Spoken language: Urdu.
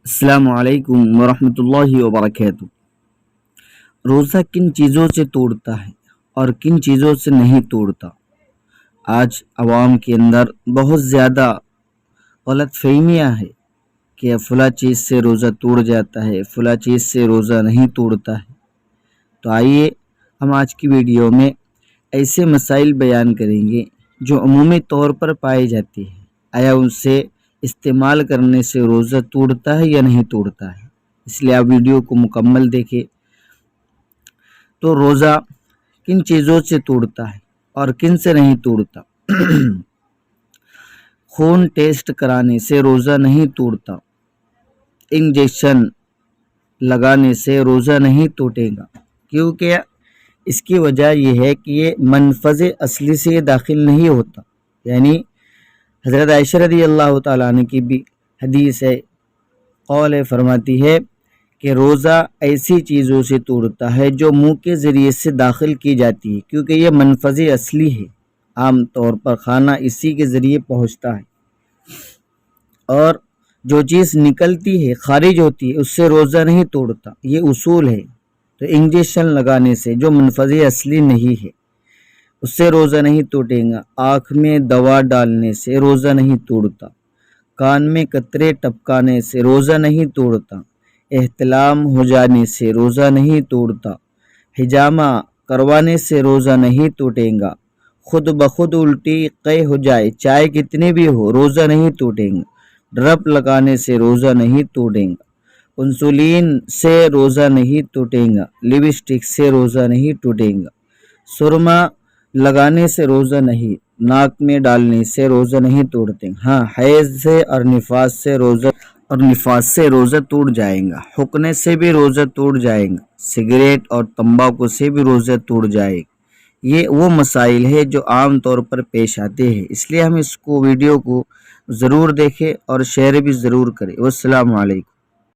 السلام علیکم ورحمۃ اللہ وبرکاتہ۔ روزہ کن چیزوں سے توڑتا ہے اور کن چیزوں سے نہیں توڑتا؟ آج عوام کے اندر بہت زیادہ غلط فہمیاں ہے کہ فلاں چیز سے روزہ توڑ جاتا ہے، فلاں چیز سے روزہ نہیں توڑتا ہے۔ تو آئیے ہم آج کی ویڈیو میں ایسے مسائل بیان کریں گے جو عمومی طور پر پائے جاتے ہیں۔ آیا ان سے استعمال کرنے سے روزہ توڑتا ہے یا نہیں توڑتا ہے؟ اس لیے آپ ویڈیو کو مکمل دیکھیں۔ تو روزہ کن چیزوں سے توڑتا ہے اور کن سے نہیں توڑتا؟ خون ٹیسٹ کرانے سے روزہ نہیں توڑتا، انجیکشن لگانے سے روزہ نہیں ٹوٹے گا، کیونکہ اس کی وجہ یہ ہے کہ یہ منفذ اصلی سے داخل نہیں ہوتا۔ یعنی حضرت عائشہ رضی اللہ تعالیٰ عنہ کی بھی حدیث ہے، قول فرماتی ہے کہ روزہ ایسی چیزوں سے توڑتا ہے جو منہ کے ذریعے سے داخل کی جاتی ہے، کیونکہ یہ منفذ اصلی ہے، عام طور پر کھانا اسی کے ذریعے پہنچتا ہے، اور جو چیز نکلتی ہے خارج ہوتی ہے اس سے روزہ نہیں توڑتا، یہ اصول ہے۔ تو انجیکشن لگانے سے جو منفذ اصلی نہیں ہے اس سے روزہ نہیں ٹوٹے گا، آنکھ میں دوا ڈالنے سے روزہ نہیں توڑتا، کان میں قطرے ٹپکانے سے روزہ نہیں توڑتا، احتلام ہو جانے سے روزہ نہیں توڑتا، حجامہ کروانے سے روزہ نہیں ٹوٹے گا، خود بخود الٹی قے ہو جائے چاہے کتنی بھی ہو روزہ نہیں ٹوٹے گا، ڈرپ لگانے سے روزہ نہیں ٹوٹے گا، انسولین سے روزہ نہیں ٹوٹے گا، لپسٹک سے روزہ نہیں ٹوٹے گا، سرما لگانے سے روزہ نہیں، ناک میں ڈالنے سے روزہ نہیں توڑتے۔ ہاں، حیض سے اور نفاس سے روزہ ٹوٹ جائے گا، حقنے سے بھی روزہ ٹوٹ جائے گا، سگریٹ اور تمباکو سے بھی روزہ ٹوٹ جائے گا۔ یہ وہ مسائل ہے جو عام طور پر پیش آتے ہیں، اس لیے ہم اس کو ویڈیو کو ضرور دیکھیں اور شیئر بھی ضرور کریں۔ والسلام علیکم۔